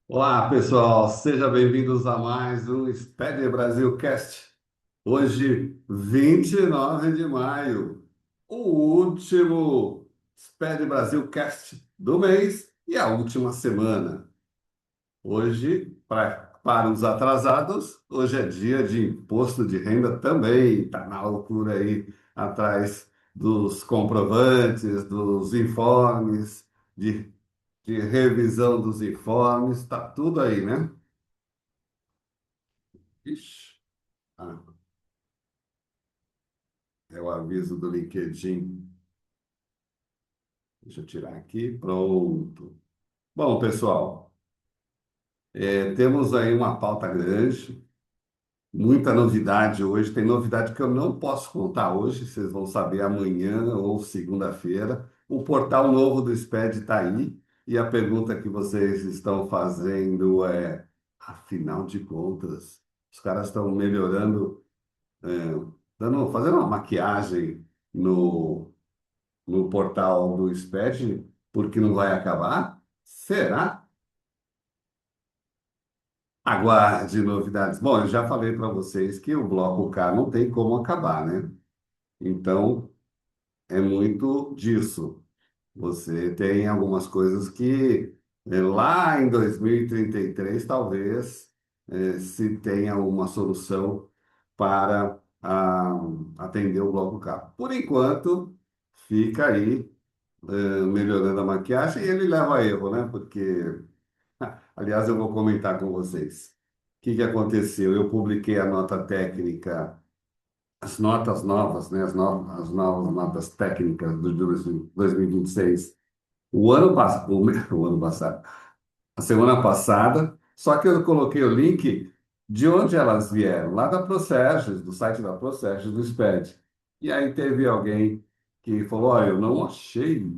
Olá, pessoal, sejam bem-vindos a mais um SPED Brasil Cast. Hoje, 29 de maio, o último SPED Brasil Cast do mês e a última semana. Hoje, para os atrasados, hoje é dia de imposto de renda também. Está na loucura aí atrás dos comprovantes, dos informes, de, de revisão dos informes, está tudo aí, né? Ixi, ah, é o aviso do LinkedIn. Deixa eu tirar aqui. Pronto. Bom, pessoal, temos aí uma pauta grande, muita novidade hoje. Tem novidade que eu não posso contar hoje, vocês vão saber amanhã ou segunda-feira. O portal novo do SPED está aí e a pergunta que vocês estão fazendo é: afinal de contas, os caras estão melhorando, é, fazendo uma maquiagem no portal do SPED, porque não vai acabar? Será? Aguarde novidades. Bom, eu já falei para vocês que o Bloco K não tem como acabar, né? Então, é muito disso. Você tem algumas coisas que lá em 2033 talvez se tenha uma solução para atender o Bloco K. Por enquanto, fica aí melhorando a maquiagem e ele leva a erro, né? Porque aliás, eu vou comentar com vocês. O que que aconteceu? Eu publiquei a nota técnica, as notas novas, né? As novas notas técnicas do 2026. O ano passado, a semana passada, só que eu coloquei o link de onde elas vieram, lá da Procerges, do site da Procerges, do SPED. E aí teve alguém que falou, olha, eu não achei,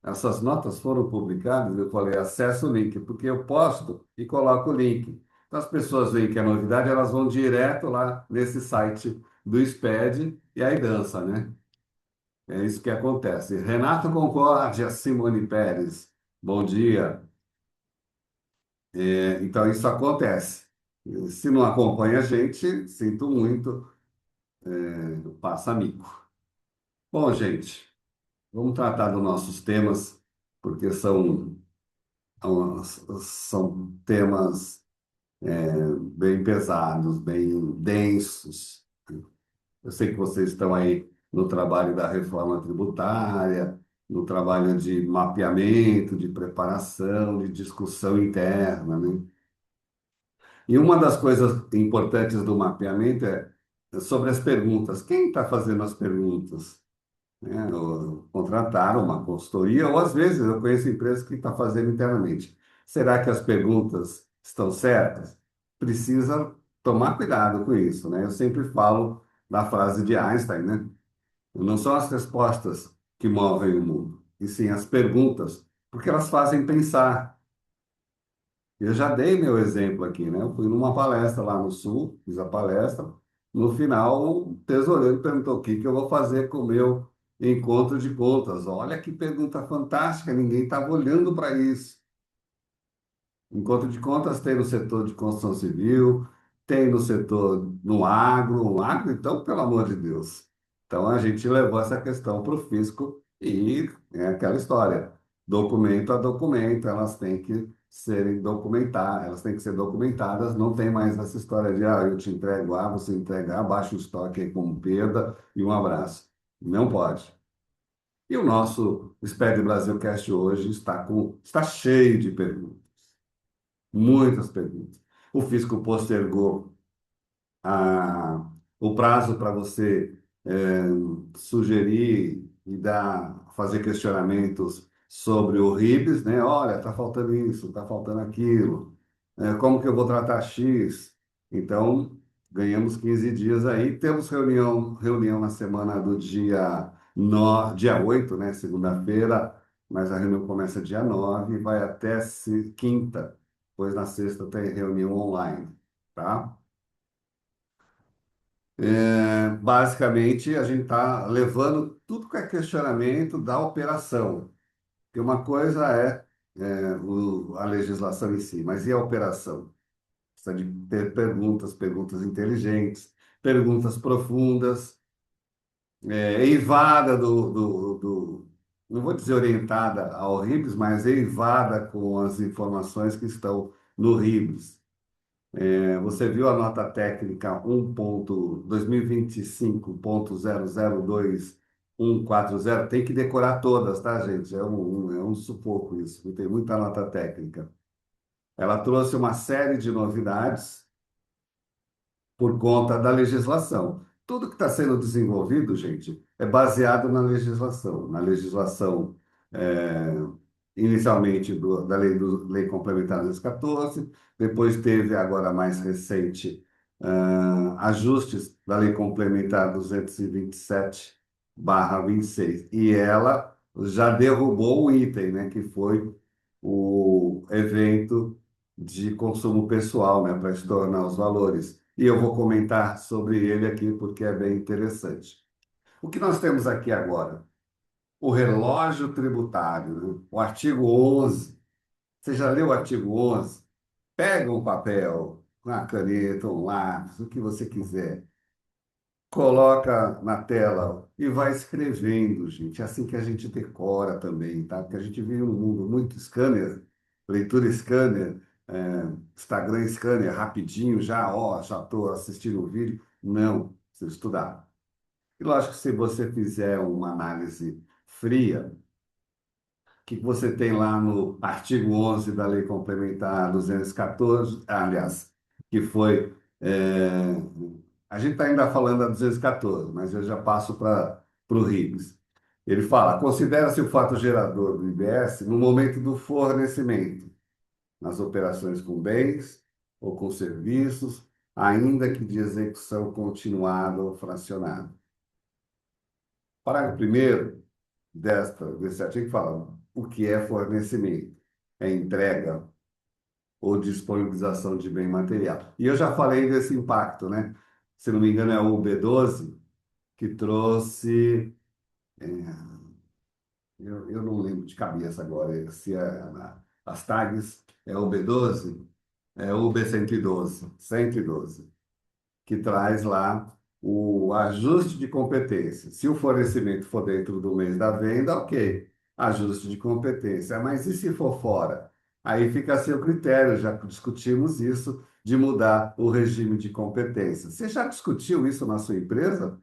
essas notas foram publicadas, eu falei, acessa o link, porque eu posto e coloco o link. Então as pessoas veem que é novidade, elas vão direto lá nesse site do SPED e aí dança, né? É isso que acontece. Renato Concórdia, Simone Pérez, bom dia. Então, isso acontece. Se não acompanha a gente, sinto muito, passa mico. Bom, gente, vamos tratar dos nossos temas, porque são temas bem pesados, bem densos. Eu sei que vocês estão aí no trabalho da reforma tributária, no trabalho de mapeamento, de preparação, de discussão interna, né? E uma das coisas importantes do mapeamento é sobre as perguntas. Quem está fazendo as perguntas? Né? Contratar uma consultoria, ou às vezes eu conheço empresas que estão fazendo internamente. Será que as perguntas estão certas? Precisa tomar cuidado com isso, né? Eu sempre falo da frase de Einstein, né? Não são as respostas que movem o mundo, e sim as perguntas, porque elas fazem pensar. Eu já dei meu exemplo aqui, né? Eu fui numa palestra lá no Sul, fiz a palestra. No final, o tesoureiro perguntou o que que eu vou fazer com o meu encontro de contas. Olha que pergunta fantástica, ninguém estava olhando para isso. Encontro de contas tem no setor de construção civil, tem no setor no agro, então, pelo amor de Deus. Então, a gente levou essa questão para o fisco e é aquela história, documento a documento, elas têm que serem documentadas, elas têm que ser documentadas, não tem mais essa história de, eu te entrego A, você entrega A, baixa o estoque aí como perda e um abraço. Não pode. E o nosso SPED Brasil Cast hoje está cheio de perguntas. Muitas perguntas. O fisco postergou o prazo para você sugerir e fazer questionamentos sobre o RIBS, né? Olha, está faltando isso, está faltando aquilo. Como que eu vou tratar X? Então, ganhamos 15 dias aí. Temos reunião na semana do dia 8, né? Segunda-feira, mas a reunião começa dia 9 e vai até quinta, pois na sexta tem reunião online, tá? Basicamente, a gente está levando tudo que é questionamento da operação. Porque uma coisa é a legislação em si, mas e a operação? Precisa de ter perguntas, perguntas inteligentes, perguntas profundas, eivada não vou dizer orientada ao RIBS, mas eivada com as informações que estão no RIBS. Você viu a nota técnica 1.2025.002140? Tem que decorar todas, tá, gente? É um sufoco isso, tem muita nota técnica. Ela trouxe uma série de novidades por conta da legislação. Tudo que está sendo desenvolvido, gente, é baseado na legislação, é, inicialmente da lei complementar 214, depois teve agora mais recente ajustes da lei complementar 227/26, e ela já derrubou o item, né, que foi o evento de consumo pessoal, né, para estornar os valores. E eu vou comentar sobre ele aqui porque é bem interessante. O que nós temos aqui agora? O relógio tributário, né? O artigo 11. Você já leu o artigo 11? Pega um papel, uma caneta, um lápis, o que você quiser. Coloca na tela e vai escrevendo, gente. É assim que a gente decora também, tá? Porque a gente vive num mundo muito scanner, leitura scanner, Instagram scanner, rapidinho, já, ó, já estou assistindo o vídeo. Não, precisa estudar. E lógico que se você fizer uma análise fria, que você tem lá no artigo 11 da Lei Complementar 214, aliás, que foi. A gente está ainda falando da 214, mas eu já passo para o RIBS. Ele fala: considera-se o fato gerador do IBS no momento do fornecimento, nas operações com bens ou com serviços, ainda que de execução continuada ou fracionada. Parágrafo primeiro desse artigo fala o que é fornecimento. É entrega ou disponibilização de bem material. E eu já falei desse impacto, né? Se não me engano, é o B12 que trouxe. Eu não lembro de cabeça agora se as tags é o B12, é o B 112, que traz lá o ajuste de competência. Se o fornecimento for dentro do mês da venda, ok, ajuste de competência. Mas e se for fora? Aí fica a seu critério, já discutimos isso, de mudar o regime de competência. Você já discutiu isso na sua empresa?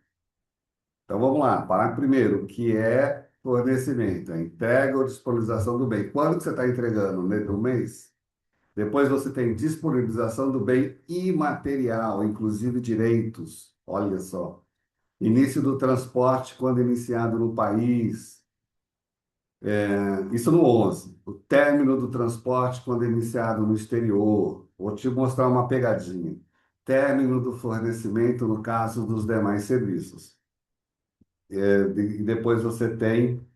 Então vamos lá, parágrafo primeiro, o que é fornecimento? É entrega ou disponibilização do bem. Quando que você está entregando? No mês? Depois você tem disponibilização do bem imaterial, inclusive direitos. Olha só. Início do transporte quando iniciado no país. Isso no 11. O término do transporte quando iniciado no exterior. Vou te mostrar uma pegadinha. Término do fornecimento no caso dos demais serviços. E depois você tem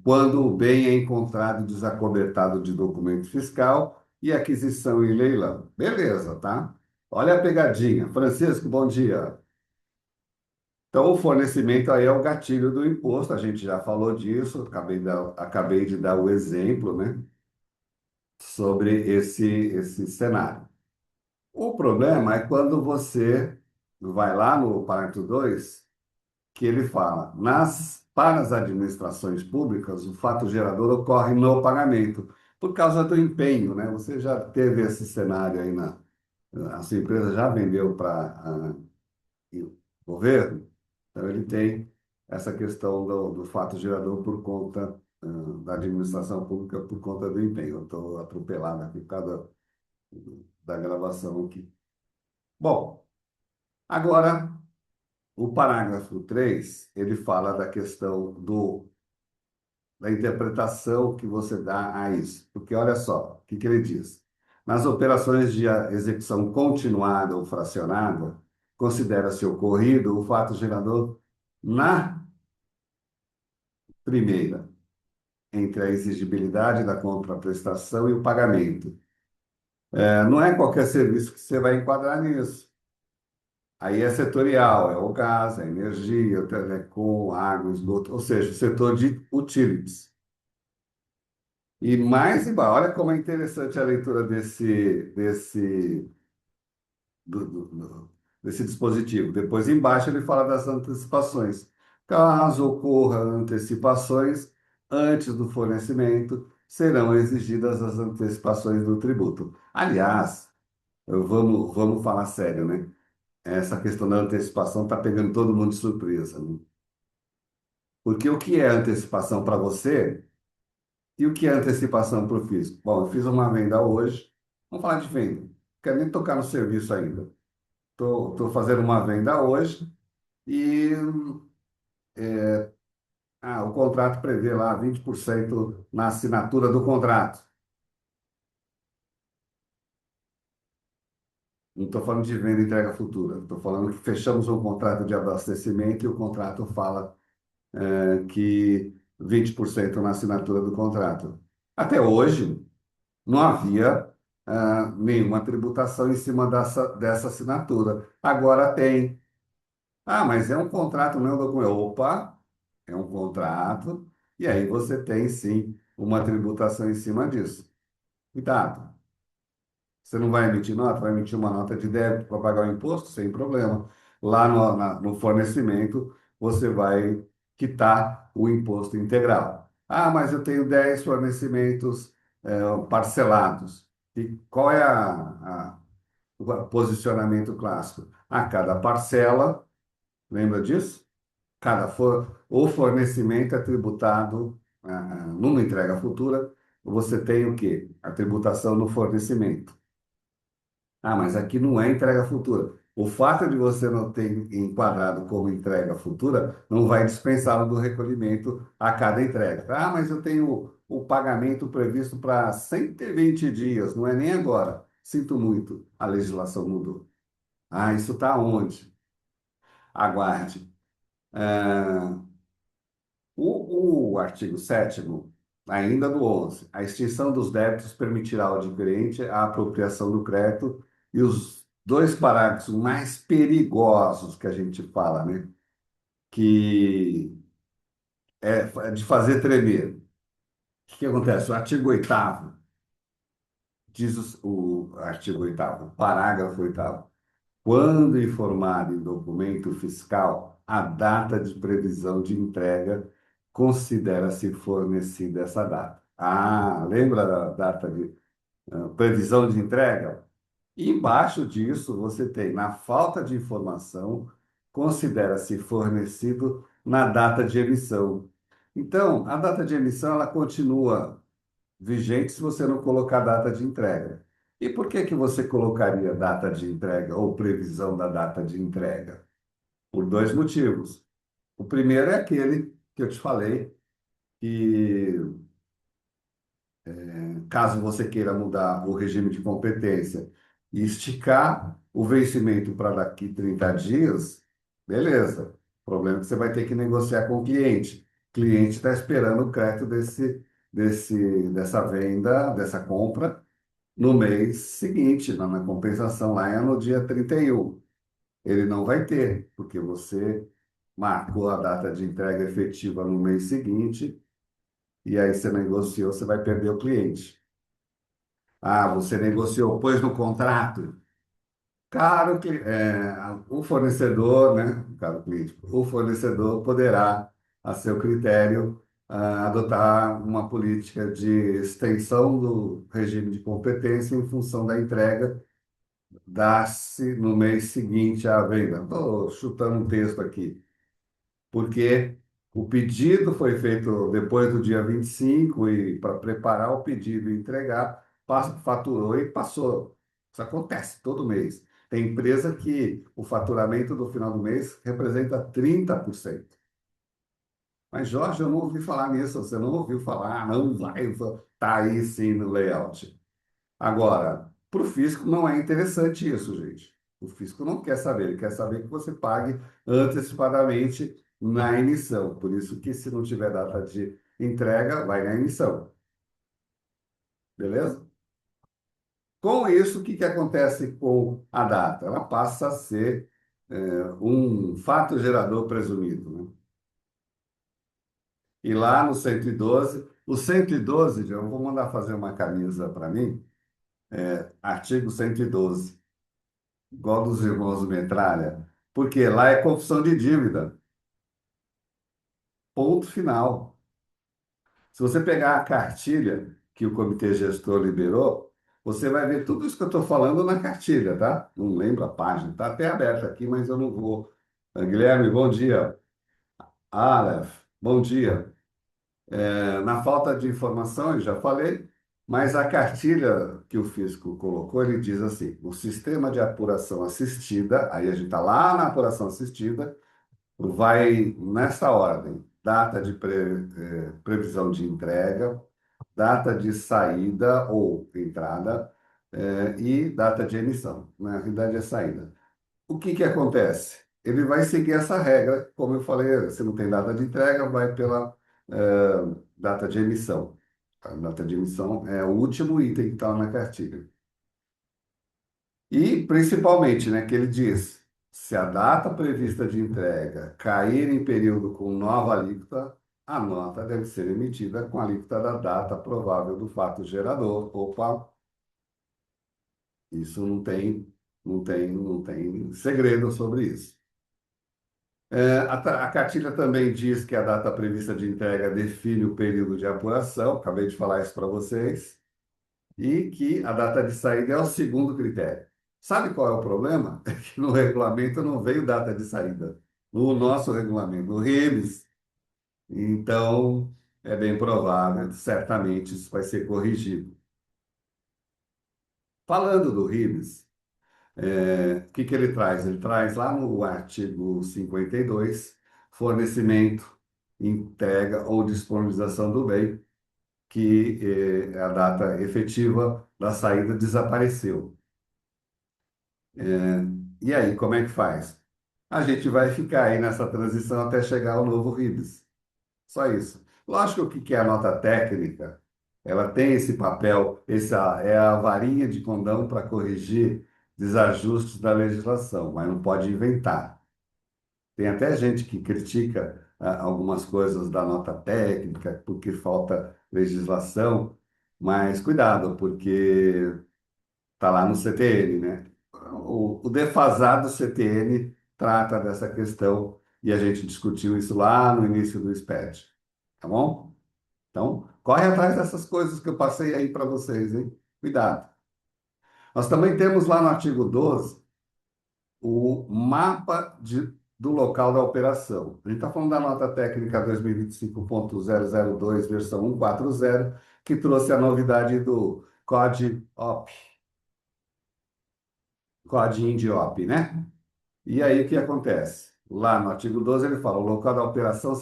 quando o bem é encontrado desacobertado de documento fiscal e aquisição em leilão. Beleza, tá? Olha a pegadinha. Francisco, bom dia. Então, o fornecimento aí é o gatilho do imposto, a gente já falou disso, acabei de dar o exemplo, né, sobre esse cenário. O problema é quando você vai lá no parágrafo 2 que ele fala, para as administrações públicas, o fato gerador ocorre no pagamento, por causa do empenho, né? Você já teve esse cenário aí a sua empresa já vendeu para o governo, então ele tem essa questão do fato gerador por conta da administração pública, por conta do empenho. Eu estou atropelado aqui por causa da gravação aqui. Bom, agora o parágrafo 3 ele fala da questão da interpretação que você dá a isso. Porque olha só, o que ele diz? Nas operações de execução continuada ou fracionada, considera-se ocorrido o fato gerador na primeira, entre a exigibilidade da contraprestação e o pagamento. Não é qualquer serviço que você vai enquadrar nisso. Aí é setorial, é o gás, a energia, o telecom, água, esgoto, ou seja, o setor de utilities. E mais embaixo, olha como é interessante a leitura do- do- do- desse dispositivo. Depois, embaixo, ele fala das antecipações. Caso ocorra antecipações antes do fornecimento, serão exigidas as antecipações do tributo. Aliás, vamos falar sério, né? Essa questão da antecipação está pegando todo mundo de surpresa, né? Porque o que é antecipação para você e o que é antecipação para o físico? Bom, eu fiz uma venda hoje, vamos falar de venda, não quero nem tocar no serviço ainda. Estou fazendo uma venda hoje e o contrato prevê lá 20% na assinatura do contrato. Não estou falando de venda e entrega futura, estou falando que fechamos um contrato de abastecimento e o contrato fala que 20% na assinatura do contrato. Até hoje, não havia nenhuma tributação em cima dessa assinatura. Agora tem. Ah, mas é um contrato, não é um documento. Opa, é um contrato, e aí você tem sim uma tributação em cima disso. Cuidado, você não vai emitir nota, vai emitir uma nota de débito para pagar o imposto, sem problema. Lá no fornecimento, você vai quitar o imposto integral. Ah, mas eu tenho 10 fornecimentos parcelados. E qual é o posicionamento clássico? A cada parcela, lembra disso? O fornecimento é tributado numa entrega futura, você tem o quê? A tributação no fornecimento. Ah, mas aqui não é entrega futura. O fato de você não ter enquadrado como entrega futura não vai dispensá-lo do recolhimento a cada entrega. Ah, mas eu tenho o pagamento previsto para 120 dias, não é nem agora. Sinto muito, a legislação mudou. Ah, isso está onde? Aguarde. Ah, o artigo 7º, ainda do 11, a extinção dos débitos permitirá ao adquirente a apropriação do crédito e os dois parágrafos mais perigosos que a gente fala, né? Que é de fazer tremer. O que acontece? O artigo 8º, diz o artigo 8º, parágrafo 8º, quando informado em documento fiscal a data de previsão de entrega, considera-se fornecida essa data. Ah, lembra da data de previsão de entrega? E embaixo disso, você tem, na falta de informação, considera-se fornecido na data de emissão. Então, a data de emissão ela continua vigente se você não colocar data de entrega. E por que que você colocaria data de entrega ou previsão da data de entrega? Por dois motivos. O primeiro é aquele que eu te falei, que caso você queira mudar o regime de competência e esticar o vencimento para daqui 30 dias, beleza. O problema é que você vai ter que negociar com o cliente. O cliente está esperando o crédito dessa venda, dessa compra, no mês seguinte, na compensação lá é no dia 31. Ele não vai ter, porque você marcou a data de entrega efetiva no mês seguinte, e aí você negociou, você vai perder o cliente. Ah, você negociou, pôs no contrato. Claro que o fornecedor, né, caro cliente, o fornecedor poderá, a seu critério, adotar uma política de extensão do regime de competência em função da entrega dar-se no mês seguinte à venda. Estou chutando um texto aqui, porque o pedido foi feito depois do dia 25 e para preparar o pedido e entregar, faturou e passou. Isso acontece todo mês. Tem empresa que o faturamento do final do mês representa 30%. Mas, Jorge, eu não ouvi falar nisso. Você não ouviu falar, não vai, tá aí sim no layout. Agora, para o fisco não é interessante isso, gente. O fisco não quer saber, ele quer saber que você pague antecipadamente na emissão. Por isso que se não tiver data de entrega, vai na emissão. Beleza? Com isso, o que que acontece com a data? Ela passa a ser um fato gerador presumido, né? E lá no 112, o 112, eu vou mandar fazer uma camisa para mim, artigo 112, igual dos irmãos Metralha, porque lá é confissão de dívida, ponto final. Se você pegar a cartilha que o comitê gestor liberou, você vai ver tudo isso que eu estou falando na cartilha, tá? Não lembro a página, está até aberta aqui, mas eu não vou. Guilherme, bom dia. Aleph, bom dia. Na falta de informação, eu já falei, mas a cartilha que o fisco colocou, ele diz assim: o sistema de apuração assistida, aí a gente está lá na apuração assistida, vai nessa ordem: data de previsão de entrega, data de saída ou entrada, e data de emissão. Na realidade, é saída. O que que acontece? Ele vai seguir essa regra, como eu falei, se não tem data de entrega, vai pela data de emissão. A data de emissão é o último item que está na cartilha. E, principalmente, né, que ele diz, se a data prevista de entrega cair em período com nova alíquota, a nota deve ser emitida com a alíquota da data provável do fato gerador. Opa, isso não tem segredo sobre isso. A cartilha também diz que a data prevista de entrega define o período de apuração, acabei de falar isso para vocês, e que a data de saída é o segundo critério. Sabe qual é o problema? É que no regulamento não veio data de saída. No nosso regulamento, no RIBS. Então, é bem provável, certamente isso vai ser corrigido. Falando do RIBS, o que que ele traz? Ele traz lá no artigo 52, fornecimento, entrega ou disponibilização do bem, que a data efetiva da saída desapareceu. E aí, como é que faz? A gente vai ficar aí nessa transição até chegar ao novo RIBS. Só isso. Lógico que a nota técnica, ela tem esse papel, essa é a varinha de condão para corrigir desajustes da legislação, mas não pode inventar. Tem até gente que critica algumas coisas da nota técnica porque falta legislação, mas cuidado, porque está lá no CTN, né? O defasado CTN trata dessa questão e a gente discutiu isso lá no início do SPED, tá bom? Então, corre atrás dessas coisas que eu passei aí para vocês, hein? Cuidado. Nós também temos lá no artigo 12 o mapa do local da operação. A gente está falando da nota técnica 2025.002, versão 140, que trouxe a novidade do COD-OP, COD-INDI-OP, né? E aí o que acontece? Lá no artigo 12 ele fala: o local da operação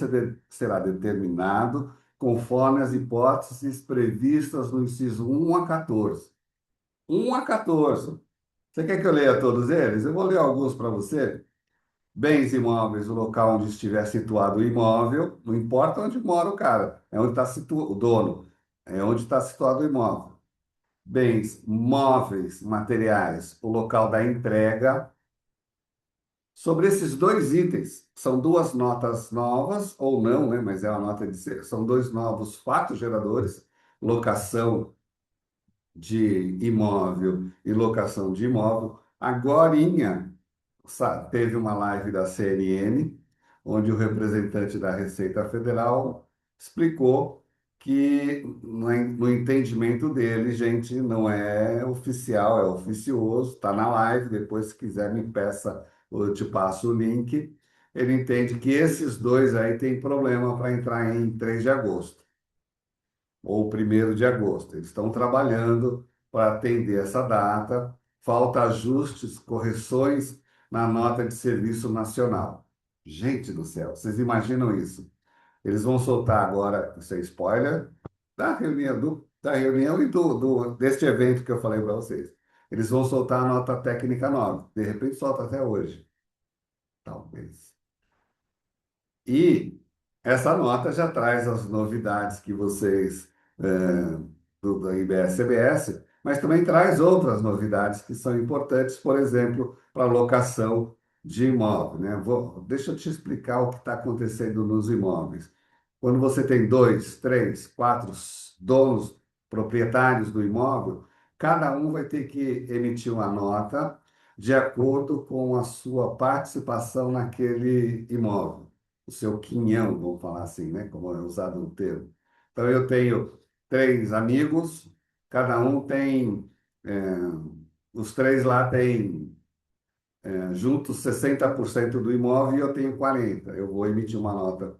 será determinado conforme as hipóteses previstas no inciso 1 a 14. 1 a 14. Você quer que eu leia todos eles? Eu vou ler alguns para você. Bens imóveis, o local onde estiver situado o imóvel, não importa onde mora o cara, é onde está situado o dono, é onde está situado o imóvel. Bens móveis, materiais, o local da entrega. Sobre esses dois itens, são duas notas novas, ou não, né? Mas é uma nota de ser, são dois novos fatos geradores, locação de imóvel e locação de imóvel. Agorinha, teve uma live da CNN, onde o representante da Receita Federal explicou que, no entendimento dele, gente, não é oficial, é oficioso, está na live, depois, se quiser, me peça, eu te passo o link. Ele entende que esses dois aí têm problema para entrar em 3 de agosto ou 1º de agosto. Eles estão trabalhando para atender essa data. Falta ajustes, correções na nota de serviço nacional. Gente do céu, vocês imaginam isso? Eles vão soltar agora, isso é spoiler, da reunião e deste evento que eu falei para vocês. Eles vão soltar a nota técnica nova. De repente, solta até hoje. Talvez. E essa nota já traz as novidades que vocês, da IBS-CBS, mas também traz outras novidades que são importantes, por exemplo, para locação de imóvel, né? Deixa eu te explicar o que está acontecendo nos imóveis. Quando você tem dois, três, quatro donos proprietários do imóvel, cada um vai ter que emitir uma nota de acordo com a sua participação naquele imóvel, o seu quinhão, vamos falar assim, né? Como é usado o termo. Então, eu tenho três amigos, cada um tem, os três lá têm, juntos 60% do imóvel e eu tenho 40%. Eu vou emitir uma nota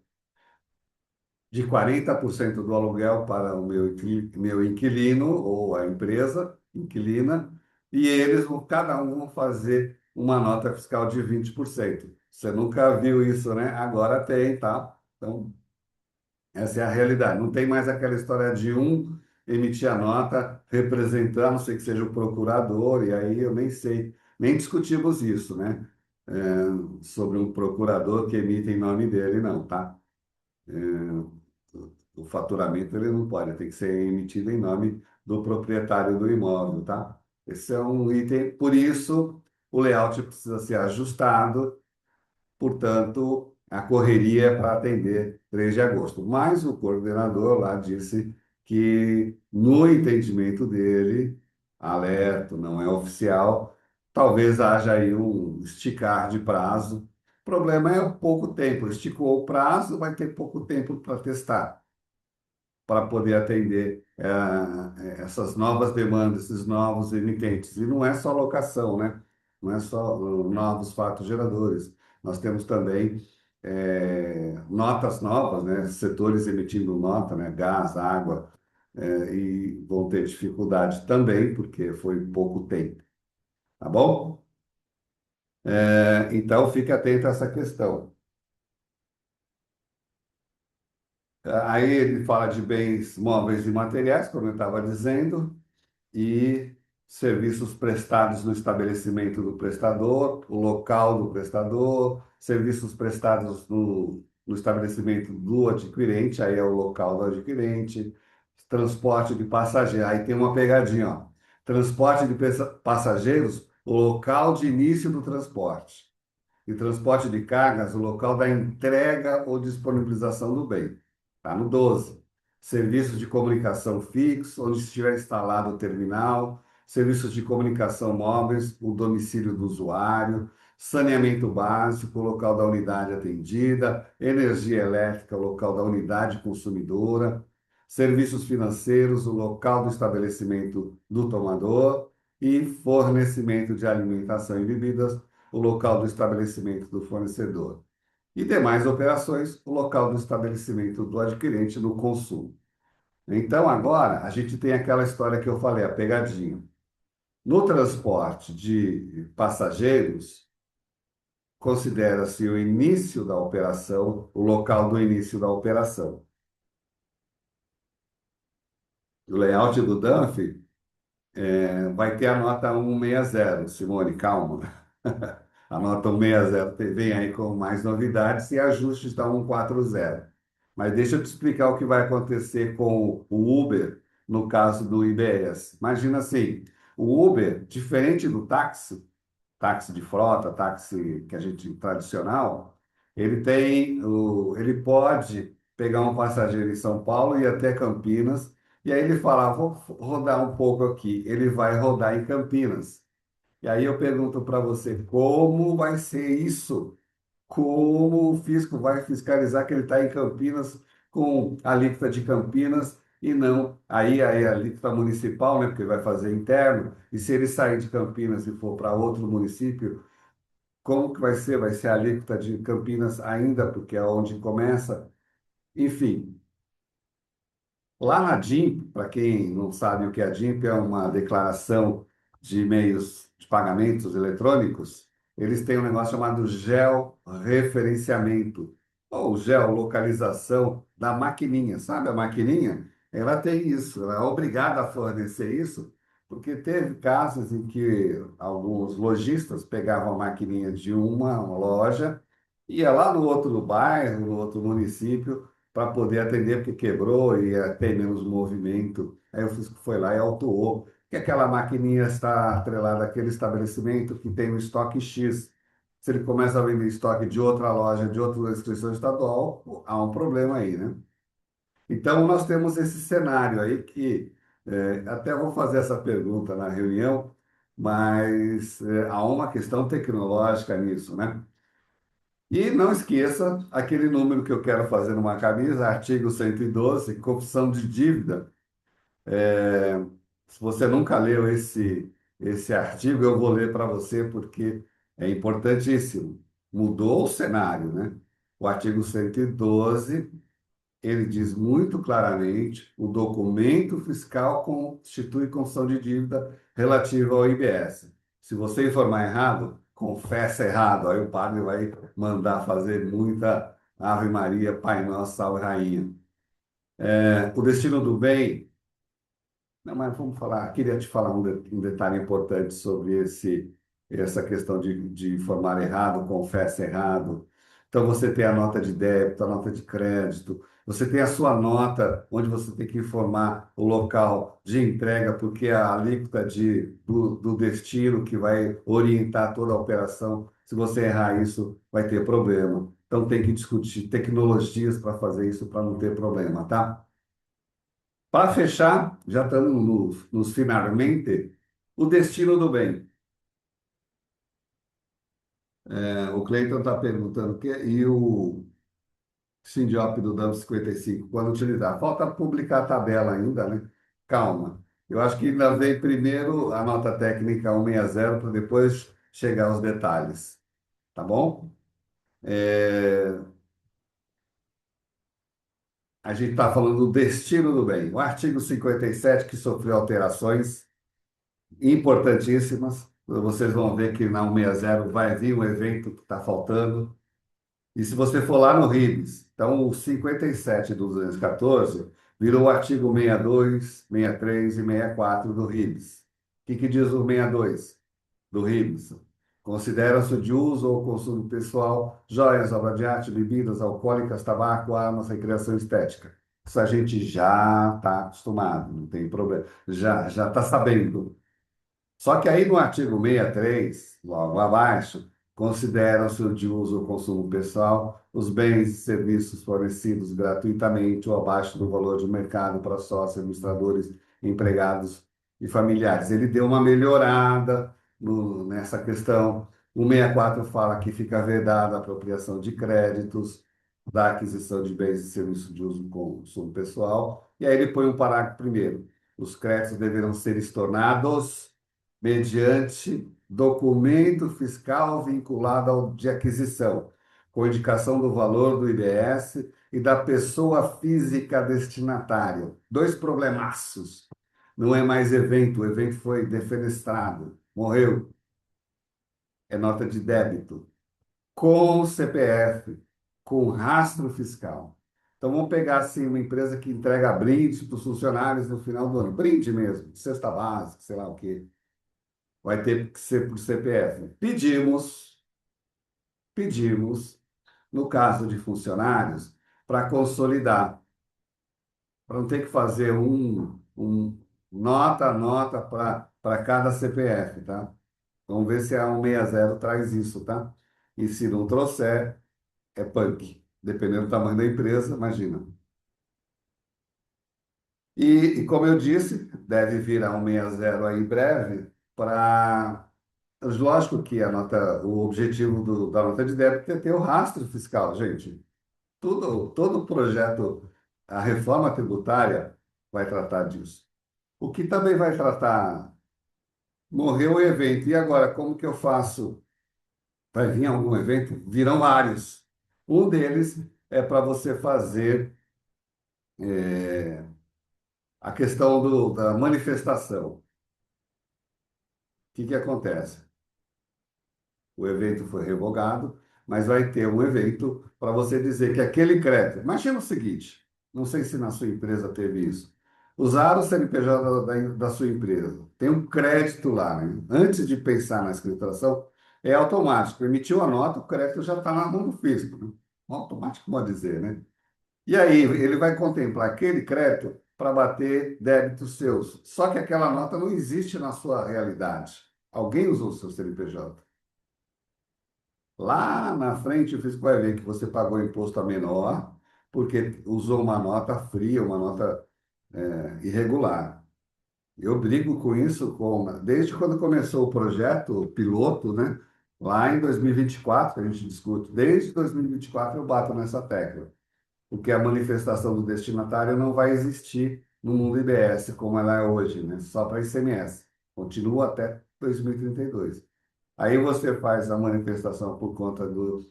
de 40% do aluguel para o meu inquilino ou a empresa inquilina, e eles vão, cada um vão fazer uma nota fiscal de 20%. Você nunca viu isso, né? Agora tem, tá? Então, essa é a realidade. Não tem mais aquela história de um emitir a nota representando, a não sei que seja o procurador, e aí eu nem sei, nem discutimos isso, né? Sobre um procurador que emite em nome dele, não, tá? O faturamento ele não pode, tem que ser emitido em nome do proprietário do imóvel, tá? Esse é um item, por isso o layout precisa ser ajustado, portanto, a correria é para atender 3 de agosto. Mas o coordenador lá disse que, no entendimento dele, alerta, não é oficial, talvez haja aí um esticar de prazo. O problema é o pouco tempo. Esticou o prazo, vai ter pouco tempo para testar para poder atender essas novas demandas, esses novos emitentes. E não é só locação, né? Não é só novos fatos geradores. Nós temos também notas novas, né? Setores emitindo nota, né? Gás, água, e vão ter dificuldade também, porque foi pouco tempo, tá bom? Então, fique atento a essa questão. Aí ele fala de bens móveis e materiais, como eu estava dizendo, e serviços prestados no estabelecimento do prestador, o local do prestador, serviços prestados no estabelecimento do adquirente, aí é o local do adquirente, transporte de passageiros, aí tem uma pegadinha, ó. Transporte de passageiros, o local de início do transporte. E transporte de cargas, o local da entrega ou disponibilização do bem. Está no 12. Serviços de comunicação fixo, onde estiver instalado o terminal. Serviços de comunicação móveis, o domicílio do usuário. Saneamento básico, o local da unidade atendida. Energia elétrica, o local da unidade consumidora. Serviços financeiros, o local do estabelecimento do tomador. E fornecimento de alimentação e bebidas, o local do estabelecimento do fornecedor. E demais operações, o local do estabelecimento do adquirente no consumo. Então, agora, a gente tem aquela história que eu falei, a pegadinha. No transporte de passageiros, considera-se o início da operação, o local do início da operação. O layout do Dunphy vai ter a nota 160, Simone, calma. A nota 160 vem aí com mais novidades e ajustes da 140. Mas deixa eu te explicar o que vai acontecer com o Uber no caso do IBS. Imagina assim, o Uber, diferente do táxi, táxi de frota, táxi que a gente tradicional, ele pode pegar um passageiro em São Paulo e ir até Campinas, e aí ele fala, "Ah, vou rodar um pouco aqui." Ele vai rodar em Campinas. E aí eu pergunto para você, como vai ser isso? Como o fisco vai fiscalizar que ele está em Campinas com a alíquota de Campinas e não aí a alíquota municipal, né? Porque vai fazer interno. E se ele sair de Campinas e for para outro município, como que vai ser? Vai ser a alíquota de Campinas ainda, porque é onde começa. Enfim, lá na DIMP, para quem não sabe o que é a DIMP, é uma declaração de meios de pagamentos eletrônicos. Eles têm um negócio chamado georreferenciamento, ou geolocalização da maquininha. Sabe a maquininha? Ela tem isso, ela é obrigada a fornecer isso, porque teve casos em que alguns lojistas pegavam a maquininha de uma loja, ia lá no outro bairro, no outro município, para poder atender, porque quebrou e tem menos movimento. Aí o fisco foi lá e autuou que aquela maquininha está atrelada àquele estabelecimento que tem o estoque X. Se ele começa a vender estoque de outra loja, de outra instituição estadual, há um problema aí, né? Então, nós temos esse cenário aí que, até vou fazer essa pergunta na reunião, mas há uma questão tecnológica nisso, né? E não esqueça aquele número que eu quero fazer numa camisa, artigo 112, confissão de dívida. É, Se você nunca leu esse artigo, eu vou ler para você porque é importantíssimo. Mudou o cenário, né? O artigo 112 ele diz muito claramente: o documento fiscal constitui confissão de dívida relativa ao IBS. Se você informar errado, confessa errado. Aí o padre vai mandar fazer muita Ave Maria, Pai Nosso, Salve Rainha. O destino do bem. Não, mas vamos falar, queria te falar um detalhe importante sobre essa questão de informar errado, confessa errado. Então, você tem a nota de débito, a nota de crédito, você tem a sua nota, onde você tem que informar o local de entrega, porque é a alíquota do destino que vai orientar toda a operação. Se você errar isso, vai ter problema. Então, tem que discutir tecnologias para fazer isso, para não ter problema, tá? Para fechar, já estamos nos finalmente, o destino do bem. O Cleiton está perguntando e o Sindiop do DAM 55, quando utilizar? Falta publicar a tabela ainda, né? Calma. Eu acho que ainda vem primeiro a nota técnica 160 para depois chegar aos detalhes, tá bom? É, a gente está falando do destino do bem. O artigo 57, que sofreu alterações importantíssimas. Vocês vão ver que na 160 vai vir um evento que está faltando. E se você for lá no RIBS, então o 57 do 214 virou o artigo 62, 63 e 64 do RIBS. O que diz o 62 do RIBS? Considera-se de uso ou consumo pessoal, joias, obra de arte, bebidas alcoólicas, tabaco, armas, recreação estética. Isso a gente já está acostumado, não tem problema. Já está sabendo. Só que aí no artigo 63, logo abaixo, consideram-se de uso ou consumo pessoal os bens e serviços fornecidos gratuitamente ou abaixo do valor de mercado para sócios, administradores, empregados e familiares. Ele deu uma melhorada nessa questão. O 64 fala que fica vedada a apropriação de créditos, da aquisição de bens e serviços de uso e consumo pessoal. E aí ele põe um parágrafo primeiro. Os créditos deverão ser estornados mediante documento fiscal vinculado ao de aquisição, com indicação do valor do IBS e da pessoa física destinatária. Dois problemaços. Não é mais evento, o evento foi defenestrado, morreu. É nota de débito, com CPF, com rastro fiscal. Então vamos pegar assim uma empresa que entrega brinde para os funcionários no final do ano, brinde mesmo, cesta básica, sei lá o quê. Vai ter que ser por CPF. Pedimos, no caso de funcionários, para consolidar, para não ter que fazer um nota a nota para cada CPF, tá? Vamos ver se a 160 traz isso, tá? E se não trouxer, é punk. Dependendo do tamanho da empresa, imagina. E como eu disse, deve vir a 160 aí em breve para. Lógico que o objetivo da nota de débito é ter o rastro fiscal, gente. Todo projeto, a reforma tributária vai tratar disso. O que também vai tratar, morreu o evento, e agora, como que eu faço? Vai vir algum evento? Virão vários. Um deles é para você fazer a questão da manifestação. O que acontece? O evento foi revogado, mas vai ter um evento para você dizer que aquele crédito. Imagina o seguinte: não sei se na sua empresa teve isso. Usar o CNPJ da sua empresa. Tem um crédito lá, né? Antes de pensar na escrituração, é automático. Emitiu a nota, o crédito já está na mão do fisco, né? Automático, pode dizer, né? E aí, ele vai contemplar aquele crédito para bater débitos seus. Só que aquela nota não existe na sua realidade. Alguém usou o seu CNPJ. Lá na frente, o fisco vai ver que você pagou imposto a menor, porque usou uma nota fria, uma nota irregular. Eu brigo com isso desde quando começou o projeto piloto, né? Lá em 2024, a gente discute, desde 2024 eu bato nessa tecla, porque a manifestação do destinatário não vai existir no mundo IBS como ela é hoje, né? Só para ICMS. Continua até 2032. Aí você faz a manifestação por conta do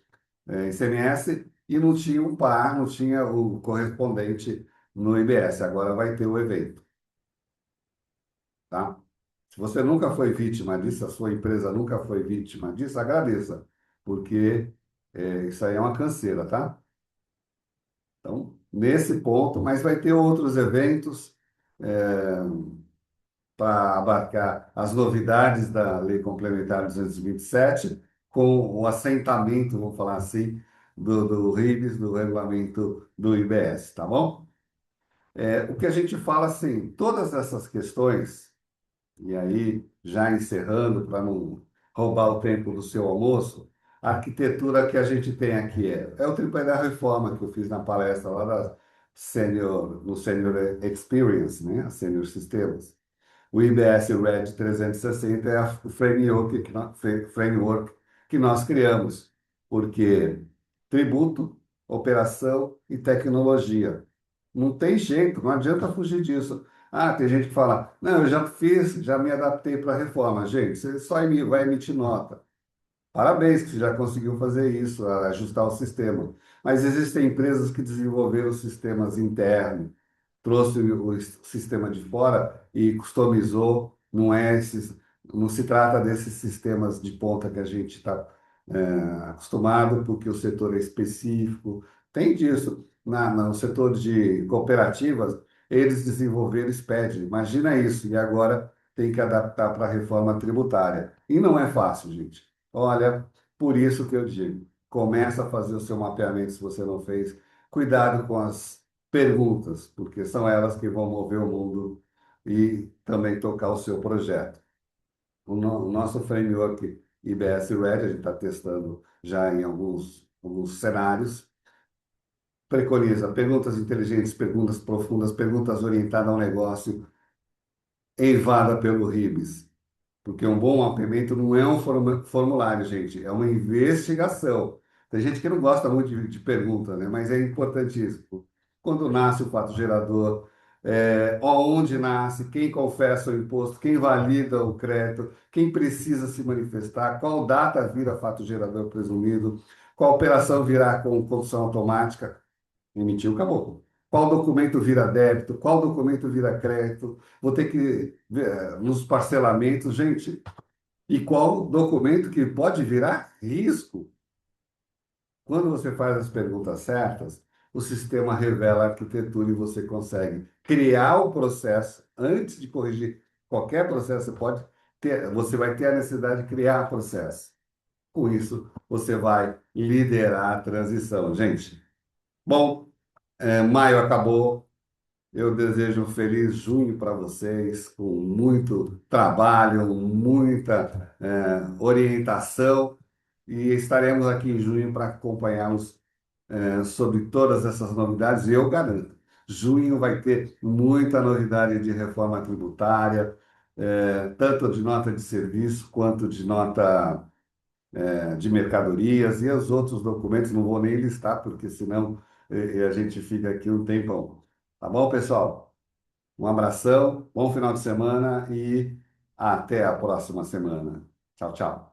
ICMS e não tinha um par, não tinha o correspondente no IBS. Agora vai ter o evento, tá? Se você nunca foi vítima disso, a sua empresa nunca foi vítima disso, agradeça, porque isso aí é uma canseira, tá? Então, nesse ponto, mas vai ter outros eventos para abarcar as novidades da Lei Complementar 227, com o assentamento, vamos falar assim, do RIBS, do regulamento do IBS, tá bom? O que a gente fala assim, todas essas questões. E aí, já encerrando, para não roubar o tempo do seu almoço, a arquitetura que a gente tem aqui é o tripé da reforma que eu fiz na palestra lá no Senior Experience, né? A Senior Systems. O IBS Red 360 é o framework que nós criamos, porque tributo, operação e tecnologia. Não tem jeito, não adianta fugir disso. Ah, tem gente que fala, não, eu já fiz, já me adaptei para a reforma. Gente, você só vai emitir nota. Parabéns que você já conseguiu fazer isso, ajustar o sistema. Mas existem empresas que desenvolveram sistemas internos, trouxe o sistema de fora e customizou. Não se trata desses sistemas de ponta que a gente está acostumado, porque o setor é específico. Tem disso. No setor de cooperativas, eles desenvolveram SPED. Imagina isso. E agora tem que adaptar para a reforma tributária. E não é fácil, gente. Olha, por isso que eu digo, começa a fazer o seu mapeamento se você não fez. Cuidado com as perguntas, porque são elas que vão mover o mundo e também tocar o seu projeto. O nosso framework IBS Ready, a gente está testando já em alguns cenários, preconiza perguntas inteligentes, perguntas profundas, perguntas orientadas ao negócio, eivada pelo RIBS. Porque um bom mapeamento não é um formulário, gente, é uma investigação. Tem gente que não gosta muito de pergunta, né? Mas é importantíssimo. Quando nasce o fato gerador, onde nasce, quem confessa o imposto, quem valida o crédito, quem precisa se manifestar, qual data vira fato gerador presumido, qual operação virá com condução automática, emitiu, acabou. Qual documento vira débito, qual documento vira crédito, vou ter que ver nos parcelamentos, gente, e qual documento que pode virar risco? Quando você faz as perguntas certas, o sistema revela a arquitetura e você consegue criar o processo antes de corrigir qualquer processo. Você vai ter a necessidade de criar processo. Com isso, você vai liderar a transição, gente. Bom, maio acabou. Eu desejo um feliz junho para vocês, com muito trabalho, muita orientação, e estaremos aqui em junho para acompanharmos sobre todas essas novidades. E eu garanto, junho vai ter muita novidade de reforma tributária, tanto de nota de serviço quanto de nota de mercadorias e os outros documentos. Não vou nem listar, porque senão a gente fica aqui um tempão. Tá bom, pessoal? Um abração, bom final de semana e até a próxima semana. Tchau, tchau.